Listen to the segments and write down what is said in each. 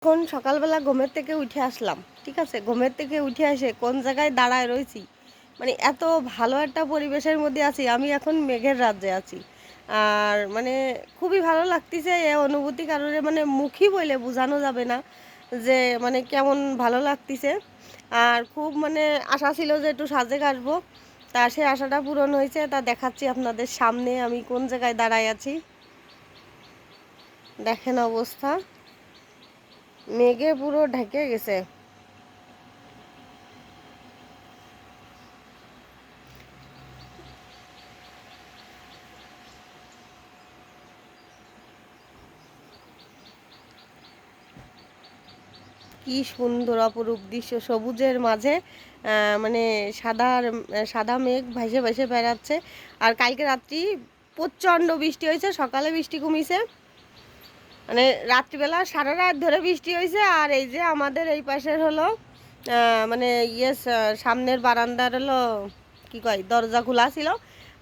এখন সকালবেলা ঘুমের থেকে উঠে আসলাম, ঠিক আছে। ঘুমের থেকে উঠে এসে কোন জায়গায় দাঁড়ায় রয়েছি, মানে এত ভালো একটা পরিবেশের মধ্যে আছি। আমি এখন মেঘের রাজ্যে আছি। আর মানে খুবই ভালো লাগতেছে এই অনুভূতি, কারণে মানে মুখই বলে বোঝানো যাবে না যে মানে কেমন ভালো লাগতেছে। আর খুব মানে আশা ছিল যে একটু সাজেক আসবো, তা সেই আশাটা পূরণ হয়েছে। তা দেখাচ্ছি আপনাদের সামনে আমি কোন জায়গায় দাঁড়ায় আছি। দেখেন অবস্থা, মেঘে পুরো ঢেকে গেছে। কি সুন্দর অপরূপ দৃশ্য, সবুজের মাঝে মানে সাদা মেঘ ভাসে ভাসে বেড়াচ্ছে। আর কালকে রাত্রি প্রচণ্ড বৃষ্টি হয়েছে, সকালে বৃষ্টি কমিছে, মানে রাত্রিবেলা সারা রাত ধরে বৃষ্টি হয়েছে। আর এই যে আমাদের এই পাশের হলো মানে সামনের বারান্দার হলো কি কয় দরজা খোলা ছিল,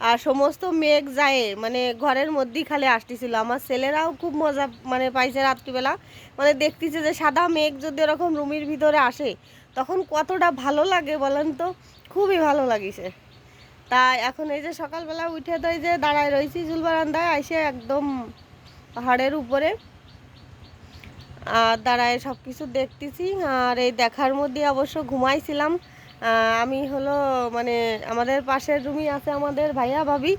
আর সমস্ত মেঘ যায় মানে ঘরের মধ্যেই খালি আসতেছিল। আমার ছেলেরাও খুব মজা মানে পাইছে রাত্রিবেলা, মানে দেখতেছে যে সাদা মেঘ যদি এরকম রুমের ভিতরে আসে তখন কতটা ভালো লাগে বলেন তো। খুবই ভালো লাগিছে। তা এখন এই যে সকালবেলা উঠে তো এই যে দাঁড়ায় রয়েছি চুল বারান্দায় এসে একদম পাহাড়ের উপরে, আর দাঁড়ায় সব কিছু দেখতেছি। আর এই দেখার মধ্যে অবশ্য ঘুমাইছিলাম। আমি হলো মানে আমাদের পাশের রুমই আছে আমাদের ভাইয়া ভাবি,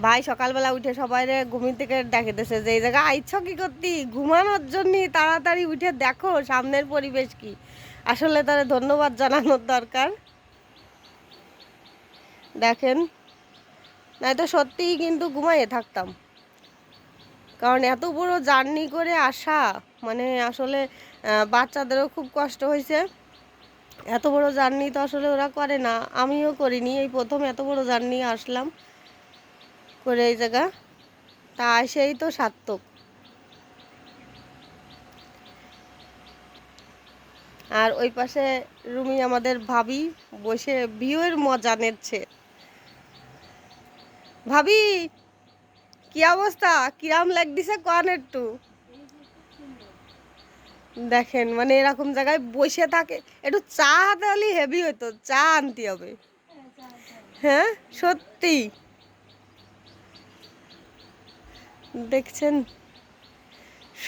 ভাই সকালবেলা উঠে সবাই ঘুমি থেকে দেখাতেছে যে এই জায়গায় আইছ কি করতি, ঘুমানোর জন্যই তাড়াতাড়ি উঠে দেখো সামনের পরিবেশ কি। আসলে তারা ধন্যবাদ জানানোর দরকার। দেখেন, নয়তো সত্যিই কিন্তু ঘুমাইয়ে থাকতাম, কারণ এত বড় জার্নি করে আসা মানে আসলে বাচ্চাদেরও খুব কষ্ট হয়েছে। এত বড় জার্নি তো আসলে ওরা করে না, আমিও করিনি, এই প্রথম এত বড় জার্নি আসলাম করে এই জায়গা, তা সেই তো সার্থক। আর ওই পাশে রুমি আমাদের ভাবি বসে ভিউয়ের মজা নিচ্ছে। ভাবি, কি অবস্থা, কিরাম লাগতেছে কন একটু। দেখেন মানে এরকম জায়গায় বসে থাকে, একটু চা হাতে হলে হেভি হতো, চা আনতে হবে। হ্যাঁ সত্যি, দেখছেন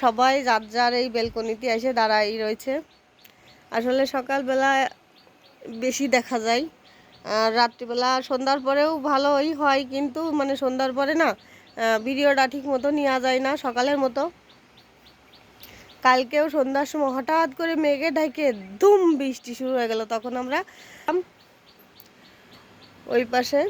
সবাই যার যার এই বেলকনিতে এসে দাঁড়াই রয়েছে। আসলে সকালবেলা বেশি দেখা যায়, আর রাত্রিবেলা সন্ধ্যার পরেও ভালোই হয়, কিন্তু মানে সন্ধ্যার পরে না ভিডিওটা ঠিক মতো নেওয়া যায় না সকালের মতো। কালকেও সন্ধ্যার সময় হঠাৎ করে মেঘে ঢাকে ধুম বৃষ্টি শুরু হয়ে গেল, তখন আমরা ওই পাশে